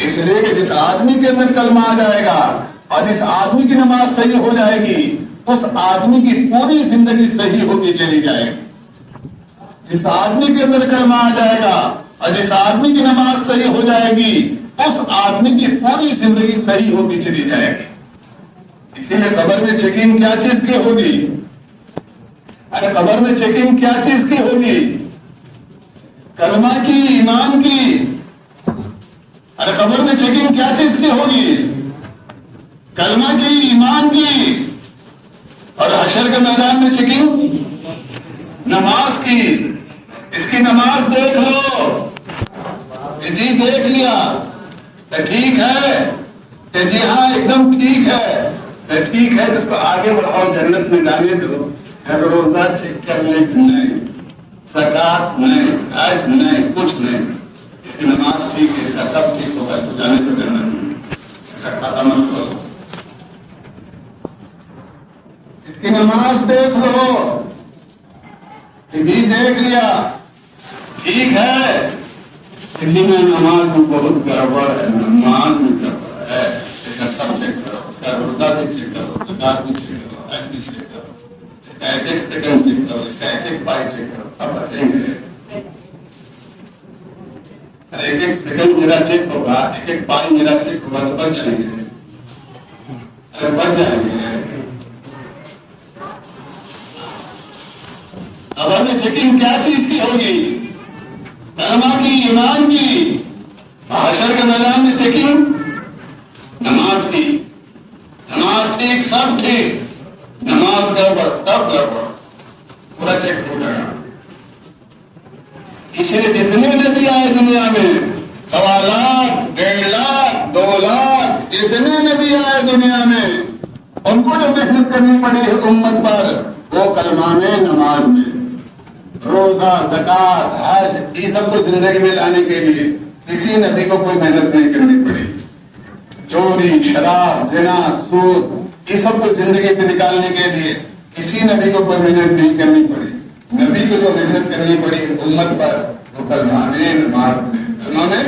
اس لیے کہ جس آدمی کے اندر کلمہ آ جائے گا اور جس آدمی کی نماز صحیح ہو جائے گی، اس آدمی کی پوری زندگی صحیح ہوتی چلی جائے گی. جس آدمی کے اندر کلمہ آ جائے گا اور جس آدمی کی نماز صحیح ہو جائے گی، اس آدمی کی پوری زندگی صحیح ہوتی چلی جائے گی. اسی لیے قبر میں چیکنگ کیا چیز کی ہوگی؟ ارے قبر میں چیکنگ کیا چیز کی ہوگی؟ کلمہ کی، ایمان کی. ارے قبر میں چیکنگ کیا چیز کی ہوگی؟ کلمہ کی، ایمان کی. اور حشر کے میدان میں چیکنگ نماز کی. اس کی نماز دیکھ لو، جی دیکھ لیا تو ٹھیک ہے، کہ جی ہاں ایک دم ٹھیک ہے، تو ٹھیک ہے، اس کو آگے بڑھاؤ، جنت میں جانے دو. روزہ چیک کر لے، نہیں زکات نہیں، حج نہیں، کچھ نہیں. اس کی نماز ٹھیک ہے، اس کا سب ٹھیک ہوگا، اس کو جانے تو جنت میں. اس کا کھاتا مت کرو. اس کی نماز دیکھ لو، بھی دیکھ لیا ٹھیک ہے، کسی میں نماز میں بہت گڑبڑ ہے، نماز میں گڑبڑ ہے، اس کا سب چیک کرو. اس کا روزہ بھی چیک کرو، زکات بھی چیک کرو، حج بھی چیک کرو. اس کا ایک ایک سیکنڈ چیک کرو، اس کا ایک ایک پائی چیک کرو. اب بچیں گے. ایک ایک سیکنڈ میرا چیک ہوگا، ایک ایک پائی میرا چیک ہوگا تو بچ جائیں گے. ارے بچ جائیں گے. اب ہمیں چیکنگ کیا چیز کی ہوگی؟ کلمہ کی، ایمان کی. حشر کے میدان میں چیکنگ نماز کی. نماز ٹھیک، سب ٹھیک. نماز گڑبڑ، سب گڑبڑ، پورا چیک ہو جائے گا. اس لیے جتنے نبی آئے دنیا میں 1.25 لاکھ، 1.5 لاکھ، 2 لاکھ، جتنے نبی آئے دنیا میں، ان کو جو محنت کرنی پڑی ہے امت پر، وہ کلمہ میں، نماز میں. روزہ، زکات، حج، یہ سب کو زندگی میں لانے کے لیے کسی نبی کو کوئی محنت نہیں کرنی پڑی. چوری، شراب، زنا، سود، یہ سب کو زندگی سے نکالنے کے لیے کسی نبی کو کوئی محنت نہیں کرنی پڑی. نبی کو جو محنت کرنی پڑی امت پر، وہ کلمہ میں، نماز میں. کلمہ میں،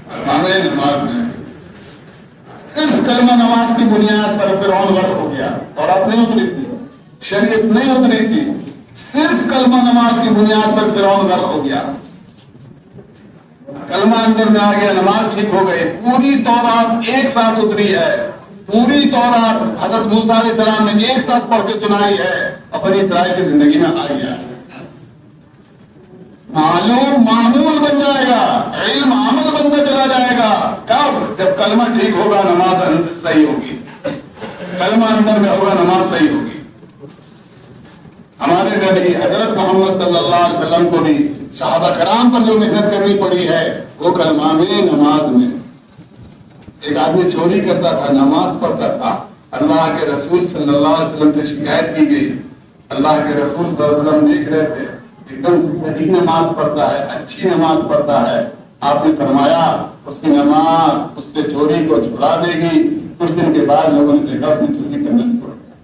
کلمہ میں، نماز میں. صرف کلمہ نماز کی بنیاد پر فرعون غرق ہو گیا، اور اب نہیں اتری تھی، شریعت نہیں اتری تھی. صرف کلمہ نماز کی بنیاد پر فرعون غرق ہو گیا. کلمہ اندر میں آ گیا، نماز ٹھیک ہو گئی. پوری تورات ایک ساتھ اتری ہے. پوری تورات حضرت موسیٰ علیہ السلام نے ایک ساتھ پڑھ کے سنائی ہے، اپنی اسرائیل کی زندگی میں آ گیا. معلوم معمول بن جائے گا، علم عمل بنتا چلا جائے گا. کب؟ جب کلمہ ٹھیک ہوگا، نماز اندر صحیح ہوگی. کلمہ اندر میں ہوگا، نماز صحیح ہوگی. ہمارے نبی حضرت محمد صلی اللہ علیہ وسلم کو بھی صحابہ کرام پر جو محنت کرنی پڑی ہے، وہ کلمہ میں، نماز میں. ایک آدمی چوری کرتا تھا، نماز پڑھتا تھا. اللہ کے رسول صلی اللہ علیہ وسلم سے شکایت کی گئی. اللہ کے رسول صلی اللہ علیہ وسلم دیکھ رہے تھے، ایک دم صحیح نماز پڑھتا ہے، اچھی نماز پڑھتا ہے. آپ نے فرمایا اس کی نماز اس سے چوری کو چھڑا دے گی. کچھ دن کے بعد لوگوں نے دیکھا اس نے چوری کرنا چھوڑ دیا.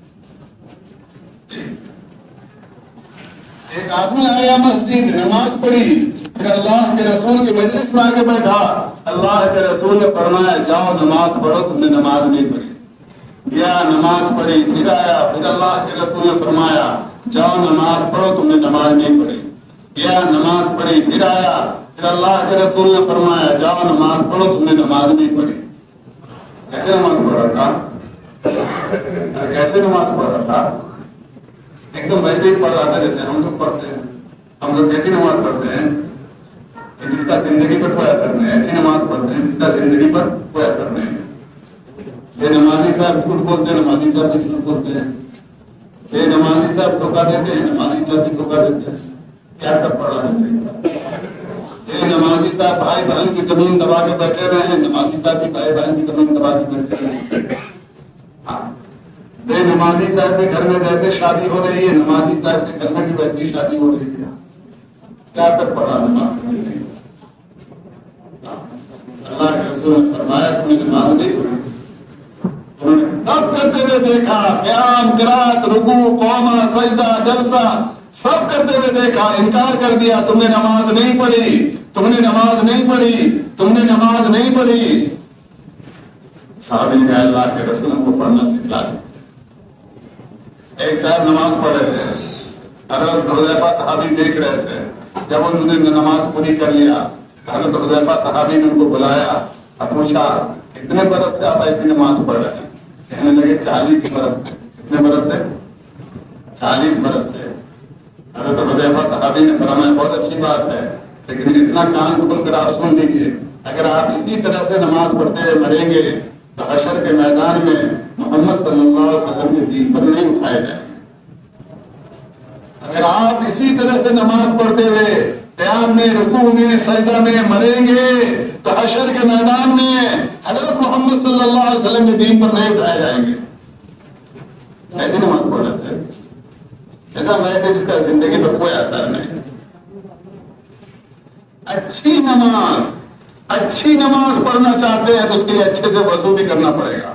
ایک آدمی آیا مسجد، نماز پڑھی، پھر اللہ کے رسول کے مجلس میں آ کے بیٹھا. اللہ کے رسول نے فرمایا جاؤ نماز پڑھو، تم نے نماز نہیں پڑھی. یا نماز پڑھی، پھر آیا، پھر اللہ کے رسول نے فرمایا جاؤ نماز پڑھو، تم نے نماز نہیں پڑھی، گیا نماز پڑھی، پھر آیا، پھر اللہ کے رسول نے فرمایا جاؤ نماز پڑھو، تم نے نماز نہیں پڑھی۔ کیسے نماز پڑھ رہا تھا؟ کیسے نماز پڑھ رہا تھا؟ ایک دم ویسے ہی پڑھ رہا تھا جیسے ہم لوگ پڑھتے ہیں۔ ہم لوگ کیسی نماز پڑھتے ہیں کہ جس کا زندگی پر کوئی اثر نہیں، ایسی نماز پڑھتے ہیں جس کا زندگی پر کوئی اثر نہیں۔ یہ نمازی صاحب جھوٹ بولتے ہیں، نمازی صاحب بھی جھوٹ بولتے ہیں، یہ نمازی صاحب دھوکہ دیتے ہیں، نمازی صاحب بھی دھوکہ دیتے ہیں۔ کیا سب پڑھ رہا ہے؟ یہ نمازی صاحب بھائی بہن کی زمین دبا کے بیٹھے رہے ہیں، نمازی صاحب بھی بھائی بہن کی زمین دبا کے بیٹھے رہے ہیں۔ یہ نمازی صاحب کے گھر میں جیسے شادی ہو رہی ہے، نمازی صاحب کے گھر میں بھی ویسی شادی ہو رہی ہے۔ کیا سب پڑھا نماز؟ اللہ کے رسول نے فرمایا تم نے نماز نہیں پڑھی۔ انہوں نے سب کرتے ہوئے دیکھا، قیام، قرات، رکوع، قوما، سجدہ، جلسہ سب کرتے ہوئے دیکھا، انکار کر دیا، تم نے نماز نہیں پڑھی، تم نے نماز نہیں پڑھی، تم نے نماز نہیں پڑھی۔ صحابی نے کہا اللہ کے رسول کو پڑھنا سکھلا دیں۔ ایک صاحب نماز پڑھ رہے تھے، حضرت حذیفہ صحابی دیکھ رہے تھے، جب انہوں نے نماز پوری کر لیا، حضرت حذیفہ صحابی نے ان کو بلایا اور پوچھا کتنے برس سے آپ ایسی نماز پڑھ رہے ہیں؟ کہنے لگے 40 برس سے۔ کتنے برس سے؟ 40 برس سے۔ حضرت حذیفہ صحابی نے فرمایا بہت اچھی بات ہے، لیکن اتنا کان کھول کر آپ سن لیجیے، اگر آپ اسی طرح سے نماز پڑھتے ہوئے مریں گے تو حشر کے میدان میں محمد صلی اللہ علیہ وسلم کے دین پر نہیں اٹھائے جائیں گے۔ اگر آپ اسی طرح سے نماز پڑھتے ہوئے قیام میں، رکوع میں، سجدہ میں مریں گے تو حشر کے میدان میں حضرت محمد صلی اللہ علیہ وسلم کے دین پر نہیں اٹھائے جائیں گے۔ ایسی نماز پڑھ رہے تھے ایسا ویسے جس کا زندگی پر کوئی اثر نہیں۔ اچھی نماز پڑھنا چاہتے ہیں تو اس کے لیے اچھے سے وضو بھی کرنا پڑے گا۔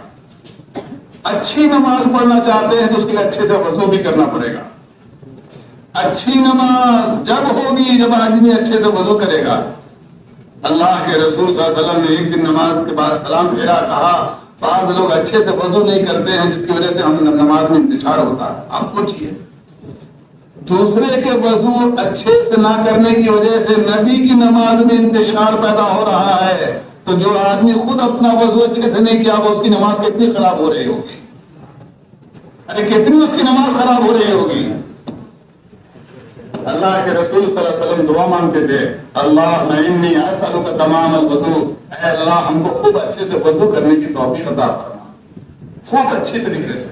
اچھی نماز پڑھنا چاہتے ہیں تو اس کے لیے اچھے سے وضو بھی کرنا پڑے گا۔ اچھی نماز جب ہوگی جب آدمی اچھے سے وضو کرے گا۔ اللہ کے رسول صلی اللہ علیہ وسلم نے ایک دن نماز کے بعد سلام پھیرا، کہا بعض لوگ اچھے سے وضو نہیں کرتے ہیں جس کی وجہ سے ہم نماز میں انتشار ہوتا ہے۔ آپ سوچیے، دوسرے کے وضو اچھے سے نہ کرنے کی وجہ سے نبی کی نماز میں انتشار پیدا ہو رہا ہے، تو جو آدمی خود اپنا وضو اچھے سے نہیں کیا وہ اس کی نماز کتنی خراب ہو رہی ہوگی؟ ارے کتنی اس کی نماز خراب ہو رہی ہوگی؟ اللہ کے رسول صلی اللہ علیہ وسلم دعا مانگتے تھے، اللہم انی اسألک تمام الوضوء، اے اللہ ہم کو خوب اچھے سے وضو کرنے کی توفیق عطا فرما۔ خوب اچھی طریقے سے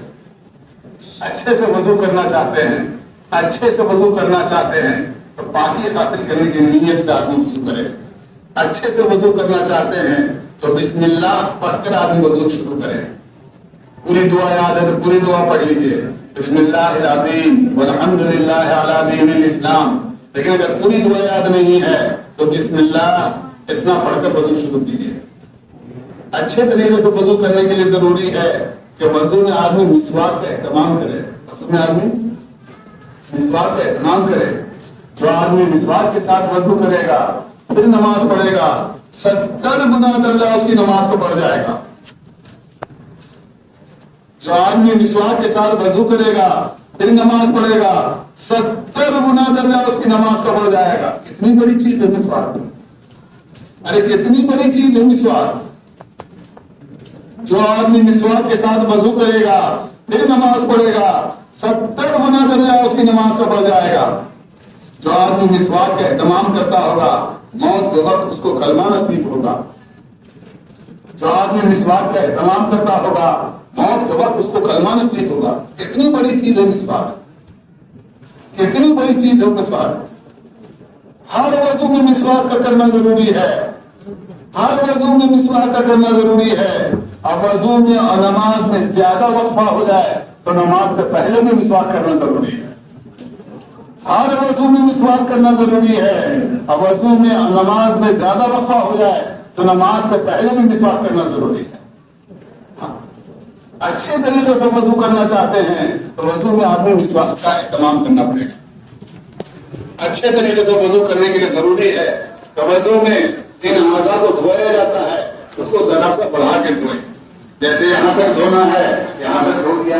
اچھے سے وضو کرنا چاہتے ہیں، اچھے سے وضو کرنا چاہتے ہیں تو پاکی حاصل کرنے کی نیت سے آدمی وضو کرے۔ اچھے سے وضو کرنا چاہتے ہیں تو بسم اللہ پڑھ کر آدمی وضو شروع کرے۔ پوری دعا یاد ہے تو پوری دعا پڑھ لیجیے، بسم اللہ العظیم والحمد للہ علی دین الاسلام۔ لیکن اگر پوری دعا یاد نہیں ہے تو بسم اللہ اتنا پڑھ کر وضو شروع کیجیے۔ اچھے طریقے سے وضو کرنے کے لیے ضروری ہے کہ وضو میں آدمی مسواک کا اہتمام کرے۔ وضو میں آدمی مسواک کا اہتمام کرے۔ جو آدمی مسواک کے ساتھ وضو کرے گا پھر نماز پڑھے گا 70 گنا درجہ اس کی نماز کو بڑھ جائے گا۔ جو آدمی مسواک کے ساتھ وضو کرے گا پھر نماز پڑھے گا 70 گنا درجہ اس کی نماز کا بڑھ جائے گا۔ کتنی بڑی چیز ہے مسواک! ارے کتنی بڑی چیز ہے مسواک! جو آدمی مسواک کے ساتھ وضو کرے گا پھر نماز پڑھے گا 70 گنا درجہ اس کی نماز کا بڑھ جائے گا۔ جو آدمی مسواک کا اہتمام کرتا ہوگا موت کے وقت اس کو کلمہ نصیب ہوگا۔ جو آدمی مسواک کا اہتمام کرتا ہوگا موت کے وقت اس کو کلمہ نصیب ہوگا۔ کتنی بڑی چیز ہے مسواک! کتنی بڑی چیز ہے مسواک! ہر وضو میں مسواک کا کرنا ضروری ہے۔ ہر وضو میں مسواک کا کرنا ضروری ہے۔ اب وضو میں اور نماز میں زیادہ وقفہ ہو جائے تو نماز سے پہلے بھی مسواک کرنا ضروری ہے۔ ہر وضو میں مسواک کرنا ضروری ہے۔ اب وضو میں اور نماز میں زیادہ وقفہ ہو جائے تو نماز سے پہلے بھی مسواک کرنا ضروری ہے۔ اچھے طریقے سے وضو کرنا چاہتے ہیں تو وضو میں آدمی مسواک کا اہتمام کرنا پڑے گا۔ اچھے طریقے سے وضو کرنے کے لیے ضروری ہے کہ وضو میں جن اعضاء کو دھویا جاتا ہے اس کو ذرا سا بڑھا کے دھوئیں۔ جیسے یہاں تک دھونا ہے یہاں تک دھو دیا،